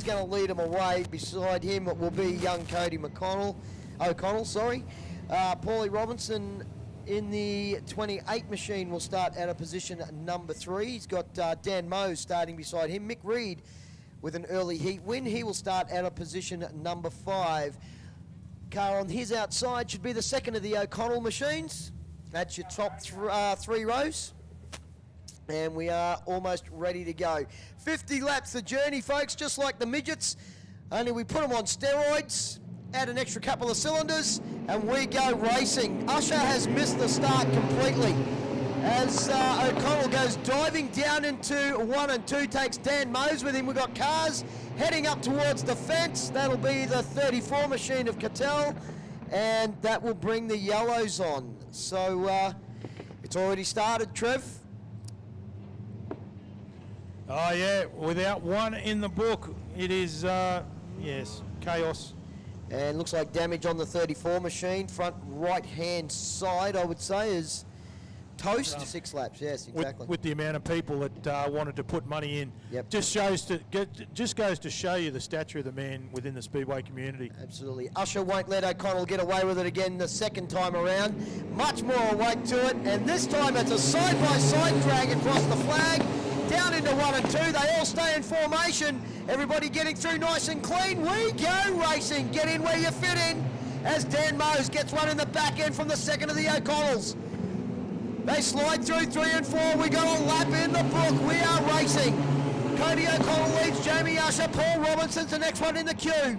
he's going to lead them away. Beside him will be young Cody O'Connell, sorry. Paulie Robinson in the 28 machine will start out of position number 3. He's got Dan Mose starting beside him. Mick Reed with an early heat win. He will start out of position number 5. Car on his outside should be the second of the O'Connell machines. That's your top 3 rows. And we are almost ready to go. 50 laps the journey, folks, just like the midgets. Only we put them on steroids, add an extra couple of cylinders, and we go racing. Usher has missed the start completely. As O'Connell goes diving down into 1 and 2, takes Dan Mose with him. We've got cars heading up towards the fence. That'll be the 34 machine of Cattell, and that will bring the yellows on. So it's already started, Trev. Oh yeah, without one in the book, it is, yes, chaos. And looks like damage on the 34 machine. Front right-hand side, I would say, is toast. 6 laps, yes, exactly. With the amount of people that wanted to put money in. Yep. Just goes to show you the stature of the man within the Speedway community. Absolutely. Usher won't let O'Connell get away with it again the second time around. Much more awake to it, and this time it's a side-by-side drag across the flag. Down into 1 and 2, they all stay in formation. Everybody getting through nice and clean. We go racing. Get in where you fit in. As Dan Mose gets one in the back end from the second of the O'Connells. They slide through 3 and 4. We got a lap in the book. We are racing. Cody O'Connell leads Jamie Usher. Paul Robinson's the next one in the queue.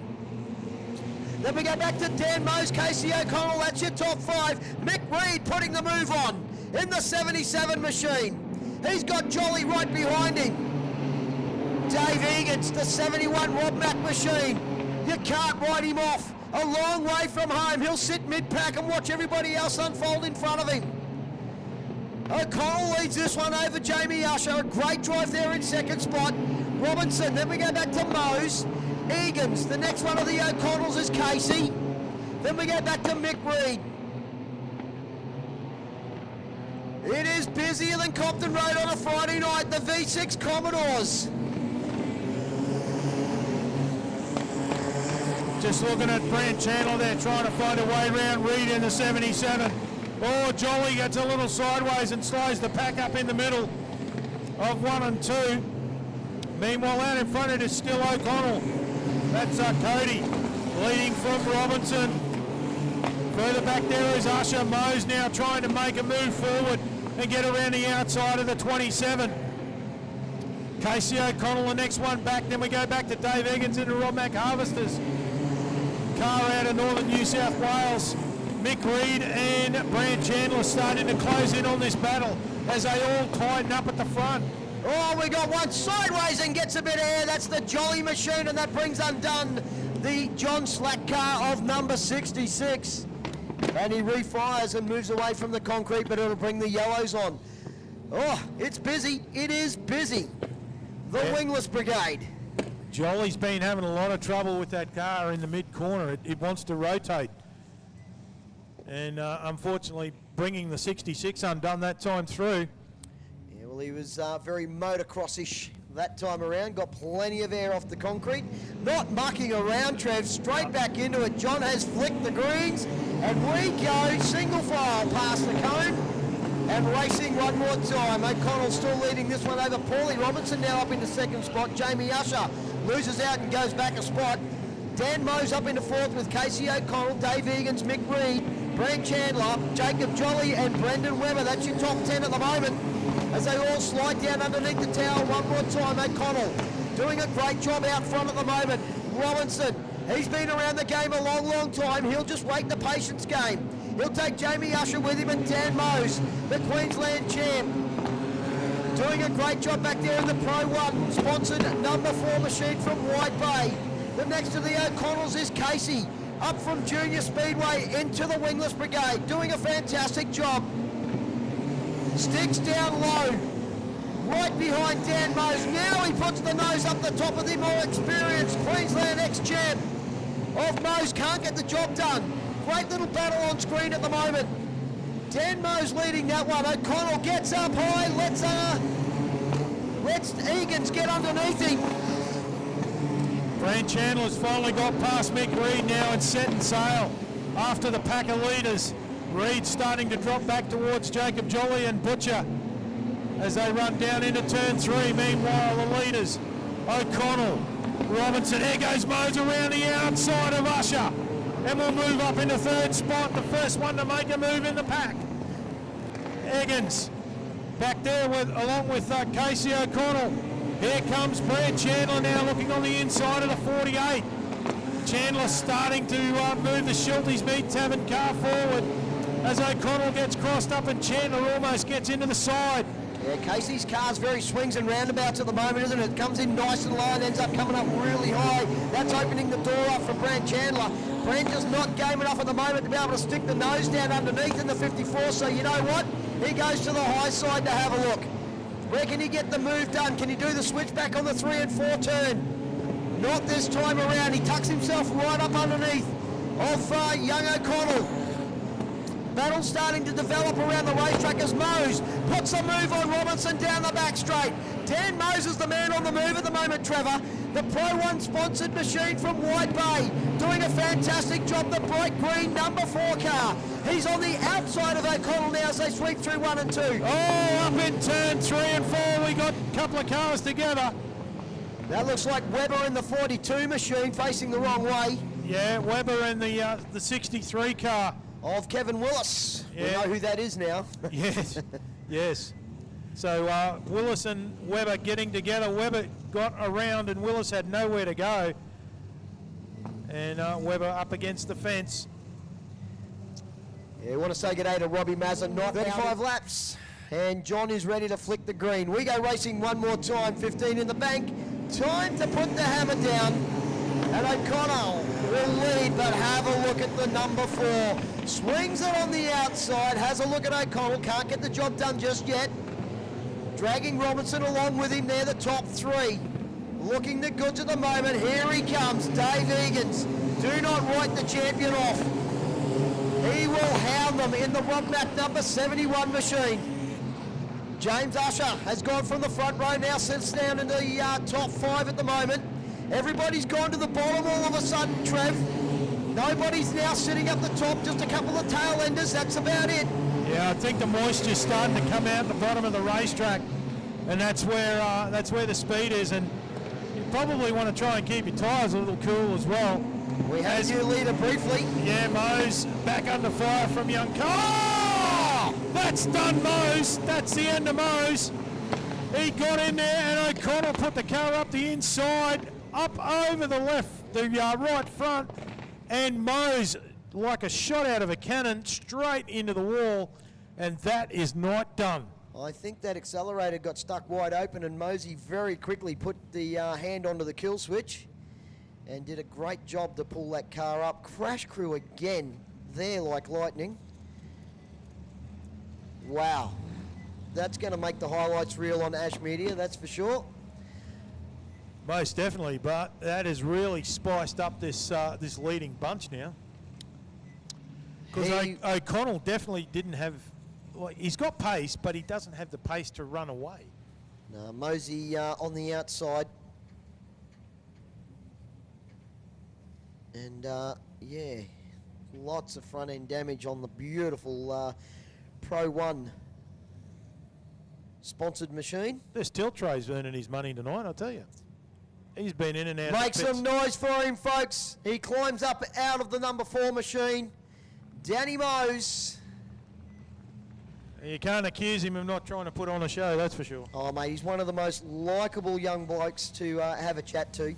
Then we go back to Dan Mose, Casey O'Connell. That's your top 5. Mick Reed putting the move on in the 77 machine. He's got Jolly right behind him. Dave Egan's the 71 Rob Mack machine. You can't write him off. A long way from home. He'll sit mid-pack and watch everybody else unfold in front of him. O'Connell leads this one over Jamie Usher. A great drive there in second spot. Robinson, then we go back to Mose. Egan's, the next one of the O'Connells is Casey. Then we go back to Mick Reed. It is busier than Compton Road on a Friday night, the V6 Commodores. Just looking at Brant Chandler there, trying to find a way around Reed in the 77. Oh, Jolly gets a little sideways and slides the pack up in the middle of 1 and 2. Meanwhile, out in front it is still O'Connell. That's Cody, leading from Robinson. Further back there is Usher. Mose now trying to make a move forward and get around the outside of the 27. Casey O'Connell, the next one back. Then we go back to Dave Eggins into Rob Mack Harvesters. Car out of northern New South Wales. Mick Reed and Brant Chandler starting to close in on this battle as they all tighten up at the front. Oh, we got one sideways and gets a bit of air. That's the Jolly machine, and that brings undone the John Slack car of number 66. And he refires and moves away from the concrete, but it'll bring the yellows on. Oh, it's busy. It is busy. The Wingless Brigade. Jolly's been having a lot of trouble with that car in the mid-corner. It wants to rotate. And unfortunately, bringing the 66 undone that time through. Yeah, well, he was very motocross-ish that time around. Got plenty of air off the concrete. Not mucking around, Trev. Straight back into it. John has flicked the greens. And we go single file past the cone and racing one more time. O'Connell still leading this one over Paulie Robinson, now up into second spot. Jamie Usher loses out and goes back a spot. Dan Mose up into fourth with Casey O'Connell, Dave Egan's, Mick Reed, Brant Chandler, Jacob Jolly and Brendan Webber. That's your top 10 at the moment as they all slide down underneath the towel one more time. O'Connell doing a great job out front at the moment. Robinson, he's been around the game a long, long time. He'll just wait the patience game. He'll take Jamie Usher with him and Dan Mose, the Queensland champ. Doing a great job back there in the Pro 1, sponsored number 4 machine from White Bay. The next to the O'Connells is Casey, up from Junior Speedway into the Wingless Brigade, doing a fantastic job. Sticks down low, right behind Dan Mose. Now he puts the nose up the top of the more experienced Queensland ex-champ of Mose. Can't get the job done. Great little battle on screen at the moment. Dan Mose leading that one. O'Connell gets up high. Let's Egan's get underneath him. Brand Chandler's finally got past Mick Reed now and setting sail after the pack of leaders. Reed starting to drop back towards Jacob Jolly and Butcher as they run down into turn 3. Meanwhile, the leaders, O'Connell, Robinson. There goes Mose around the outside of Usher and will move up into 3rd spot, the first one to make a move in the pack. Eggins back there along with Casey O'Connell. Here comes Brad Chandler now looking on the inside of the 48. Chandler starting to move the Schulte's Meat Tavern car forward as O'Connell gets crossed up and Chandler almost gets into the side. Yeah, Casey's car's very swings and roundabouts at the moment, isn't it? It comes in nice and low and ends up coming up really high. That's opening the door up for Brand Chandler. Brand just not game enough at the moment to be able to stick the nose down underneath in the 54, so you know what? He goes to the high side to have a look. Where can he get the move done? Can he do the switch back on the 3 and 4 turn? Not this time around. He tucks himself right up underneath of young O'Connell. Battle starting to develop around the racetrack as Mose puts a move on Robinson down the back straight. Dan Mose is the man on the move at the moment, Trevor. The Pro 1 sponsored machine from White Bay doing a fantastic job. The bright green number 4 car. He's on the outside of O'Connell now as they sweep through 1 and 2. Oh, up in turn 3 and 4. We got a couple of cars together. That looks like Webber in the 42 machine facing the wrong way. Yeah, Webber in the 63 car. Of Kevin Willis. Yeah. We know who that is now. Yes, yes. So Willis and Webber getting together. Webber got around and Willis had nowhere to go. And Webber up against the fence. Yeah, we want to say good day to Robbie Mazza. 35 laps. And John is ready to flick the green. We go racing one more time. 15 in the bank. Time to put the hammer down. And O'Connell will lead, but have a look at the number 4. Swings it on the outside, has a look at O'Connell, can't get the job done just yet. Dragging Robinson along with him there, the top 3. Looking the goods at the moment, here he comes, Dave Egan's. Do not write the champion off. He will hound them in the Wombat number 71 machine. James Usher has gone from the front row now, sits down in the top 5 at the moment. Everybody's gone to the bottom all of a sudden, Trev. Nobody's now sitting up the top, just a couple of tail enders, that's about it. Yeah, I think the moisture's starting to come out the bottom of the racetrack, and that's where the speed is, and you probably want to try and keep your tyres a little cool as well. We have a new leader briefly. Yeah, Mose back under fire from young Cole. Oh, that's done Mose. That's the end of Mose. He got in there and O'Connell put the car up the inside, up over the left, the right front, and Mose, like a shot out of a cannon, straight into the wall, and that is not done. I think that accelerator got stuck wide open, and Mosey very quickly put the hand onto the kill switch and did a great job to pull that car up. Crash crew again there like lightning. Wow. That's going to make the highlights reel on Ash Media, that's for sure. Most definitely, but that has really spiced up this this leading bunch now. Because O'Connell definitely didn't have, well, he's got pace, but he doesn't have the pace to run away. No, Mosey on the outside. And yeah, lots of front end damage on the beautiful Pro 1 sponsored machine. This Tiltray's earning his money tonight, I'll tell you. He's been in and out. Make some noise for him, folks. He climbs up out of the number 4 machine. Danny Mose. You can't accuse him of not trying to put on a show, that's for sure. Oh, mate, he's one of the most likeable young blokes to have a chat to.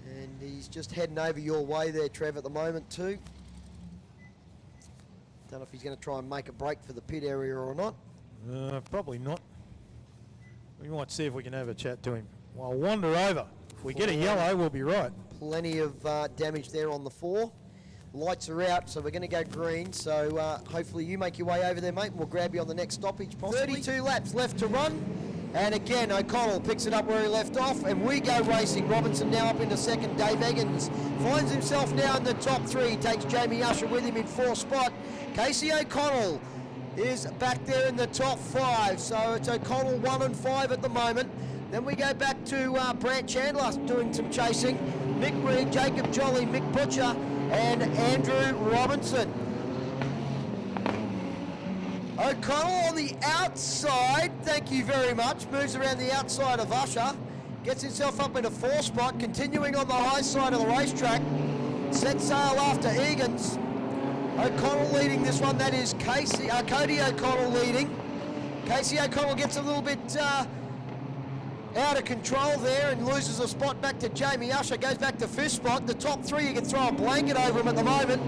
And he's just heading over your way there, Trev, at the moment too. Don't know if he's going to try and make a break for the pit area or not. Probably not. We might see if we can have a chat to him. Well, I'll wander over. If we get a yellow, we'll be right. Plenty of damage there on the 4. Lights are out, so we're going to go green. So hopefully you make your way over there, mate, and we'll grab you on the next stoppage possibly. 32 laps left to run. And again, O'Connell picks it up where he left off, and we go racing. Robinson now up into second. Dave Eggins finds himself now in the top 3. He takes Jamie Usher with him in 4th spot. Casey O'Connell is back there in the top 5. So it's O'Connell 1 and 5 at the moment. Then we go back to Brant Chandler doing some chasing. Mick Reed, Jacob Jolly, Mick Butcher, and Andrew Robinson. O'Connell on the outside, thank you very much, moves around the outside of Usher, gets himself up in a 4 spot, continuing on the high side of the racetrack, sets sail after Egan's. O'Connell leading this one, that is Cody O'Connell leading. Casey O'Connell gets a little bit out of control there and loses a spot back to Jamie Usher, goes back to 5th spot. The top 3, you can throw a blanket over him at the moment.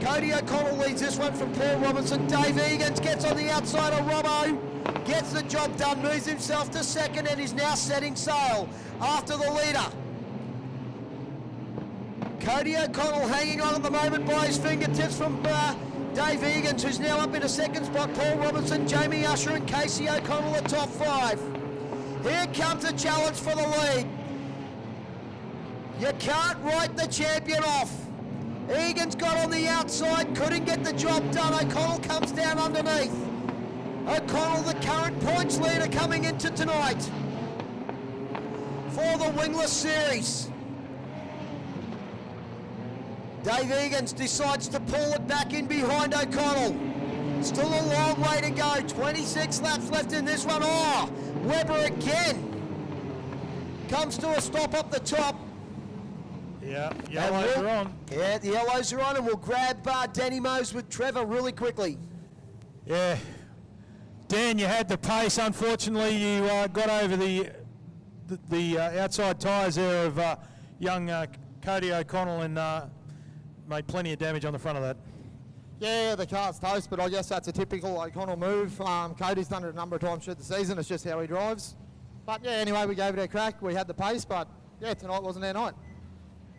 Cody O'Connell leads this one from Paul Robinson. Dave Egan's gets on the outside of Robbo, gets the job done, moves himself to 2nd and is now setting sail after the leader. Cody O'Connell hanging on at the moment by his fingertips from Dave Egans, who's now up in a 2nd spot. Paul Robinson, Jamie Usher and Casey O'Connell, the top 5. Here comes a challenge for the lead. You can't write the champion off. Egan's got on the outside, couldn't get the job done. O'Connell comes down underneath. O'Connell, the current points leader, coming into tonight for the Wingless Series. Dave Egan's decides to pull it back in behind O'Connell. Still a long way to go. 26 laps left in this one. Oh, Webber again comes to a stop up the top. Yeah, yellows are on. Yeah, the yellows are on, and we'll grab Danny Mose with Trevor really quickly. Yeah. Dan, you had the pace. Unfortunately, you got over the outside tyres there of young Cody O'Connell and made plenty of damage on the front of that. Yeah, the car's toast, but I guess that's a typical O'Connell move. Cody's done it a number of times through the season. It's just how he drives. But yeah, anyway, we gave it a crack. We had the pace, but yeah, tonight wasn't our night.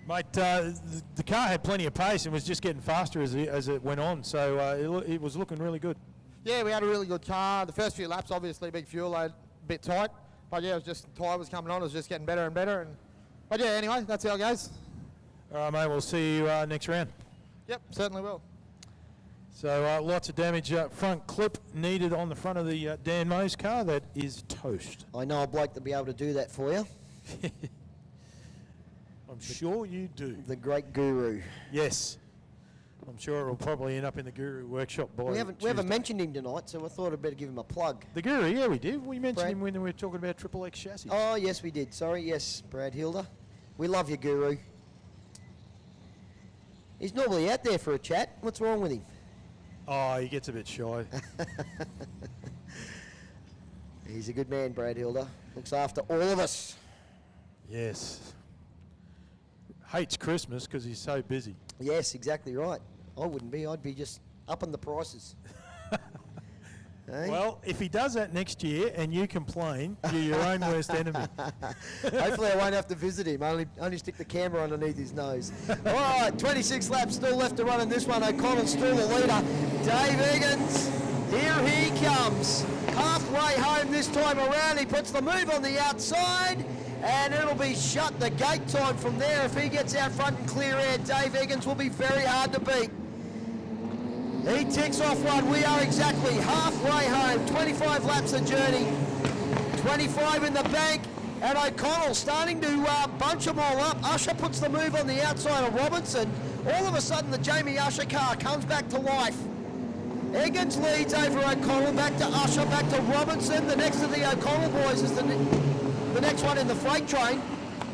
Mate, the car had plenty of pace and was just getting faster as it went on, so it was looking really good. Yeah, we had a really good car. The first few laps, obviously, big fuel load, a bit tight. But yeah, it was just, tyre was coming on, it was just getting better and better. But yeah, anyway, that's how it goes. All right, mate, we'll see you next round. Yep, certainly will. So lots of damage. Front clip needed on the front of the Dan Mose car. That is toast. I know a bloke that'll be able to do that for you. I'm sure you do. The great Guru. Yes. I'm sure it'll probably end up in the Guru workshop by We haven't mentioned him tonight, so I thought I'd better give him a plug. The Guru, yeah, we did. We mentioned Brad. him when we were talking about Triple X chassis. Oh, yes, we did. Sorry, yes, Brad Hilda. We love you, Guru. He's normally out there for a chat. What's wrong with him? Oh, he gets a bit shy. He's a good man, Brad Hilda. Looks after all of us. Yes. Hates Christmas because he's so busy. Yes, exactly right. I wouldn't be. I'd be just upping the prices. Hey? Well, if he does that next year and you complain, you're your own worst enemy. Hopefully I won't have to visit him. Only stick the camera underneath his nose. All right, 26 laps still left to run in this one. O'Connell's still the leader. Dave Egan's, here he comes. Halfway home this time around. He puts the move on the outside, and it'll be shut the gate time from there. If he gets out front and clear air, Dave Egan's will be very hard to beat. He ticks off one. We are exactly halfway home. 25 laps of journey. 25 in the bank. And O'Connell starting to bunch them all up. Usher puts the move on the outside of Robinson. All of a sudden, the Jamie Usher car comes back to life. Egan's leads over O'Connell, back to Usher, back to Robinson. The next of the O'Connell boys is the next one in the freight train.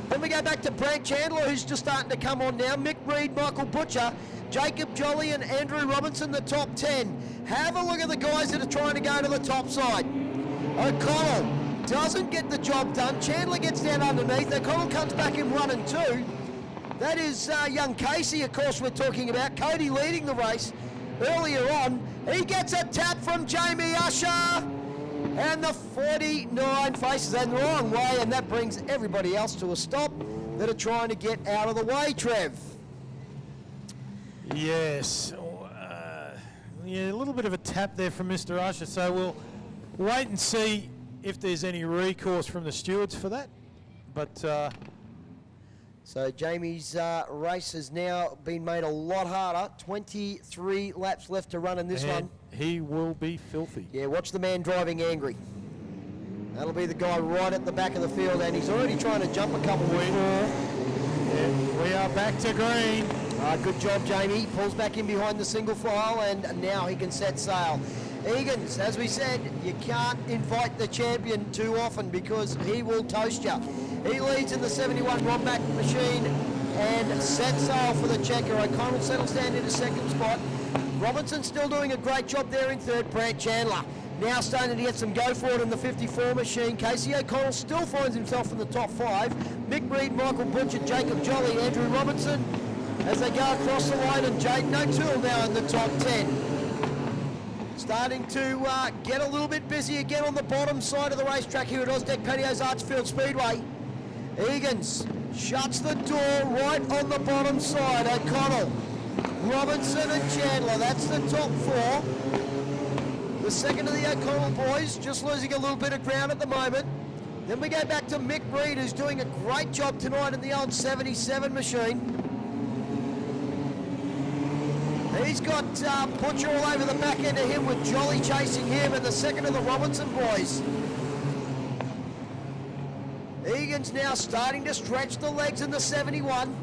Then we go back to Brant Chandler, who's just starting to come on now. Mick Reed, Michael Butcher, Jacob Jolly and Andrew Robinson, the top 10. Have a look at the guys that are trying to go to the top side. O'Connell doesn't get the job done. Chandler gets down underneath. O'Connell comes back in 1 and 2. That is young Casey, of course, we're talking about. Cody leading the race earlier on. He gets a tap from Jamie Usher. And the 49 faces in the wrong way, and that brings everybody else to a stop that are trying to get out of the way, Trev. Yes. Yeah, a little bit of a tap there from Mr. Usher, so we'll wait and see if there's any recourse from the stewards for that. But so Jamie's race has now been made a lot harder. 23 laps left to run in this one. He will be filthy. Yeah, watch the man driving angry. That'll be the guy right at the back of the field, and he's already trying to jump a couple before. Yeah, we are back to green. Good job, Jamie. Pulls back in behind the single file, and now he can set sail. Egan's, as we said, you can't invite the champion too often because he will toast you. He leads in the 71 Romback machine and sets sail for the checker. O'Connell settles down into second spot. Robinson still doing a great job there in third. Brant Chandler now starting to get some go for it in the 54 machine. Casey O'Connell still finds himself in the top 5. Mick Reed, Michael Butcher, Jacob Jolly, Andrew Robinson as they go across the line, and Jaden O'Toole now in the top 10. Starting to get a little bit busy again on the bottom side of the racetrack here at Ausdeck Patios Archerfield Speedway. Egan's shuts the door right on the bottom side. O'Connell, Robinson and Chandler, that's the top 4. The second of the O'Connell boys just losing a little bit of ground at the moment. Then we go back to Mick Reed, who's doing a great job tonight in the old 77 machine. He's got Butcher all over the back end of him with Jolly chasing him, and the second of the Robinson boys. Egan's now starting to stretch the legs in the 71.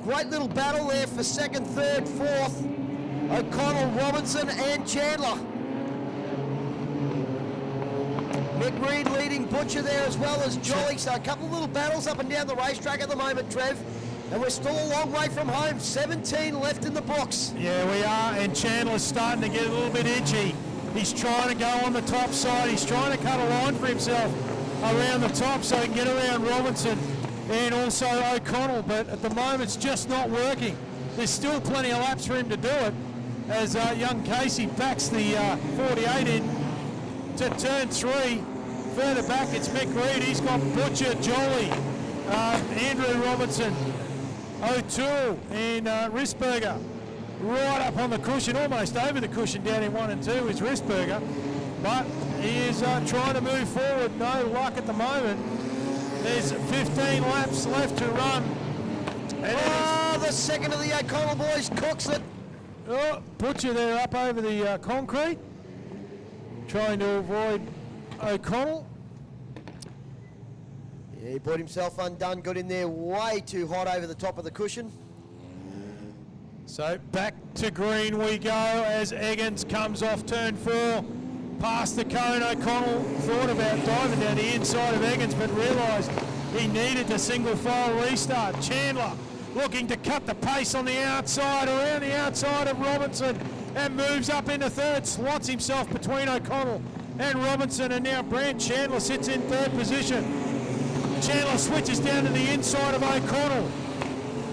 Great little battle there for second, third, fourth. O'Connell, Robinson and Chandler. Mick Reed leading Butcher there as well as Jolly. So a couple of little battles up and down the racetrack at the moment, Trev. And we're still a long way from home. 17 left in the books. Yeah, we are, and Chandler's starting to get a little bit itchy. He's trying to go on the top side. He's trying to cut a line for himself around the top so he can get around Robinson and also O'Connell, but at the moment it's just not working. There's still plenty of laps for him to do it as young Casey backs the 48 in to turn 3. Further back it's Mick Reed. He's got Butcher, Jolly, Andrew Robinson, O'Toole and Risberger right up on the cushion, almost over the cushion down in 1 and 2 is Risberger, but he is trying to move forward. No luck at the moment. There's 15 laps left to run. And the second of the O'Connell boys cooks it. Oh, Butcher there up over the concrete, trying to avoid O'Connell. Yeah, he brought himself undone, got in there way too hot over the top of the cushion. So back to green we go as Eggins comes off turn 4. Past the cone, O'Connell thought about diving down the inside of Eggins but realised he needed the single file restart. Chandler looking to cut the pace on the outside, around the outside of Robinson, and moves up into third, slots himself between O'Connell and Robinson, and now Brant Chandler sits in third position. Chandler switches down to the inside of O'Connell.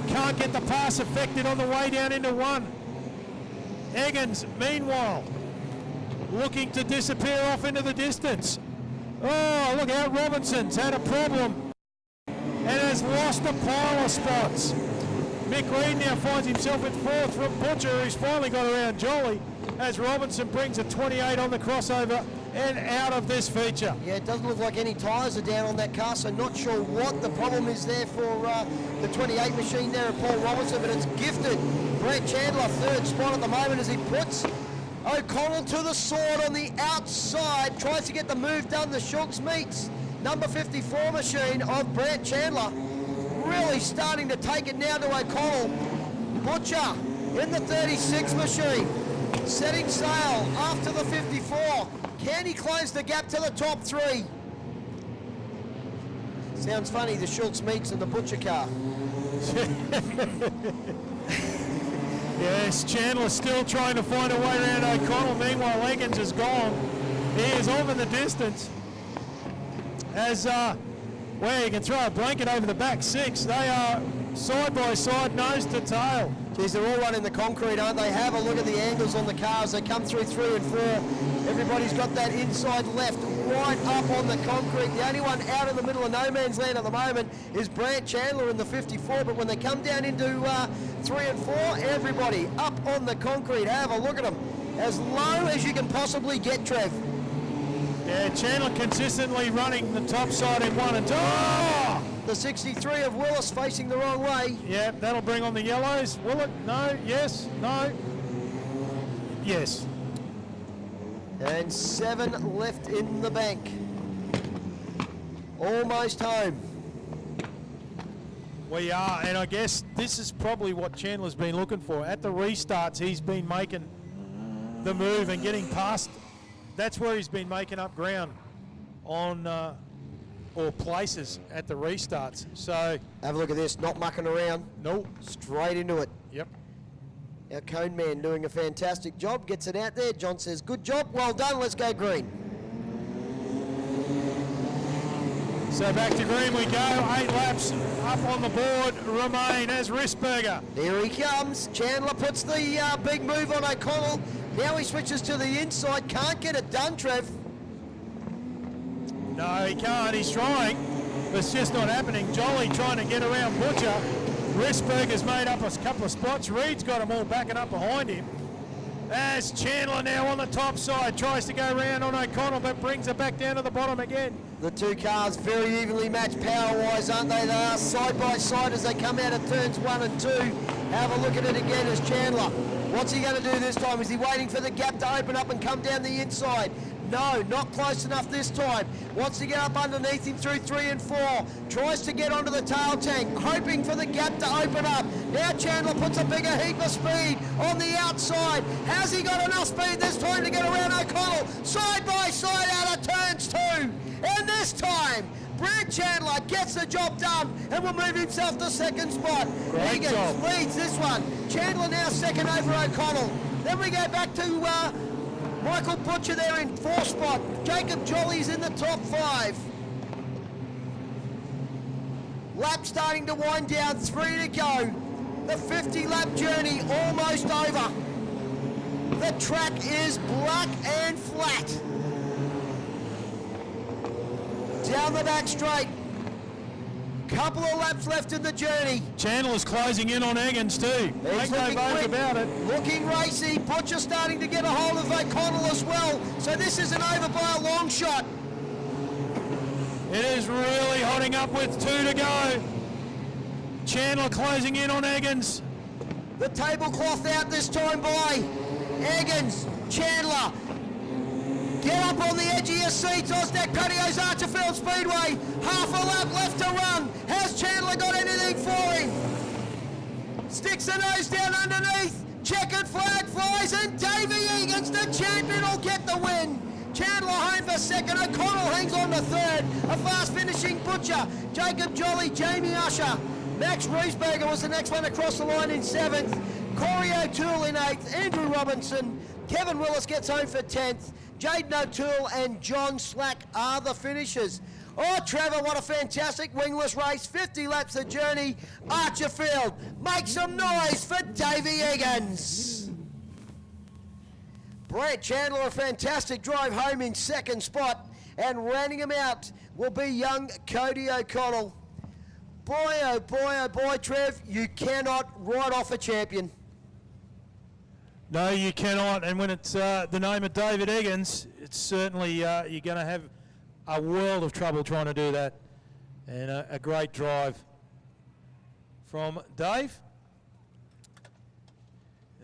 Can't get the pass affected on the way down into 1. Eggins, meanwhile, looking to disappear off into the distance. Oh, look out, Robinson's had a problem and has lost a pile of spots. Mick Reed now finds himself in 4th from Butcher, who's finally got around Jolly, as Robinson brings a 28 on the crossover and out of this feature. Yeah, it doesn't look like any tyres are down on that car, so not sure what the problem is there for the 28 machine there at Paul Robinson, but it's gifted. Brett Chandler, 3rd spot at the moment as he puts O'Connell to the sword on the outside, tries to get the move done. The Schultz meets number 54 machine of Brant Chandler, really starting to take it now to O'Connell. Butcher in the 36 machine, setting sail after the 54. Can he close the gap to the top 3? Sounds funny, the Schultz meets in the Butcher car. Yes, Chandler still trying to find a way around O'Connell. Meanwhile, Eggins is gone. He is off in the distance. As, well, you can throw a blanket over the back 6. They are side by side, nose to tail. Geez, they're all running the concrete, aren't they? Have a look at the angles on the cars. They come through 3 and 4. Everybody's got that inside left right up on the concrete. The only one out in the middle of no man's land at the moment is Brant Chandler in the 54, but when they come down into 3 and 4, everybody up on the concrete. Have a look at them. As low as you can possibly get, Trev. Yeah, Chandler consistently running the top side in 1 and 2. Oh! The 63 of Willis facing the wrong way. Yeah, that'll bring on the yellows. Will it? No, yes, no. Yes. And 7 left in the bank. Almost home. We are, and I guess this is probably what Chandler's been looking for. At the restarts, he's been making the move and getting past. That's where he's been making up ground on or places at the restarts. So have a look at this, not mucking around. Nope. Straight into it. Yep. Our cone man doing a fantastic job, gets it out there. John says, good job, well done, let's go green. So back to green we go. 8 laps up on the board remain as Risberger. Here he comes. Chandler puts the big move on O'Connell. Now he switches to the inside. Can't get it done, Trev. No, he can't. He's trying, but it's just not happening. Jolly trying to get around Butcher. Risberger's made up a couple of spots. Reed's got them all backing up behind him. As Chandler now on the top side tries to go round on O'Connell, but brings it back down to the bottom again. The two cars very evenly matched power-wise, aren't they? They are side by side as they come out of turns 1 and 2. Have a look at it again as Chandler. What's he going to do this time? Is he waiting for the gap to open up and come down the inside? No, not close enough this time. Wants to get up underneath him through 3 and 4. Tries to get onto the tail tank, hoping for the gap to open up. Now Chandler puts a bigger heap of speed on the outside. Has he got enough speed this time to get around O'Connell? Side by side out of turns 2. And this time, Brad Chandler gets the job done and will move himself to second spot. Great job. Leads this one. Chandler now second over O'Connell. Then we go back to Michael Butcher there in 4th spot. Jacob Jolly's in the top 5. Lap starting to wind down, 3 to go. The 50-lap journey almost over. The track is black and flat. Down the back straight. Couple of laps left in the journey. Chandler's closing in on Eggins too. Make no bones about it. Looking racy. Butcher starting to get a hold of O'Connell as well. So this isn't over by a long shot. It is really hotting up with 2 to go. Chandler closing in on Eggins. The tablecloth out this time by Eggins. Chandler. Get up on the edge of your seats, Osnack Patios Archerfield Speedway. Half a lap left to run. Has Chandler got anything for him? Sticks the nose down underneath. Checkered flag flies and Davey Eggins, the champion, will get the win. Chandler home for second. O'Connell hangs on to third. A fast finishing Butcher. Jacob Jolly, Jamie Usher. Max Riesberger was the next one across the line in 7th. Corey O'Toole in 8th. Andrew Robinson. Kevin Willis gets home for 10th. Jaden O'Toole and John Slack are the finishers. Oh, Trevor, what a fantastic wingless race. 50 laps of journey. Archerfield, make some noise for Davey Eggins. Brett Chandler, a fantastic drive home in 2nd spot. And rounding him out will be young Cody O'Connell. Boy, oh boy, oh boy, Trev, you cannot write off a champion. No, you cannot. And when it's the name of David Eggins, it's certainly you're going to have a world of trouble trying to do that. And a great drive from Dave.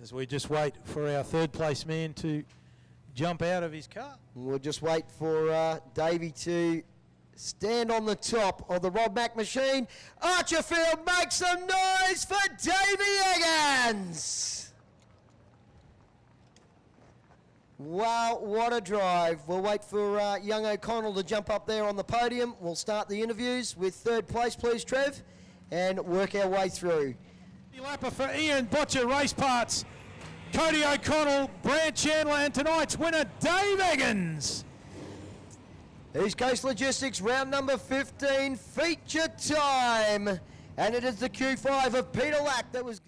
As we just wait for our 3rd place man to jump out of his car. We'll just wait for Davey to stand on the top of the Rob Mack machine. Archerfield, make some noise for Davey Eggins. Wow, what a drive. We'll wait for young O'Connell to jump up there on the podium. We'll start the interviews with 3rd place, please, Trev, and work our way through. Lapper for Ian Butcher Race Parts, Cody O'Connell, Brad Chandler, and tonight's winner, Dave Eggins. East Coast Logistics, round number 15, feature time. And it is the Q5 of Peter Lack that was...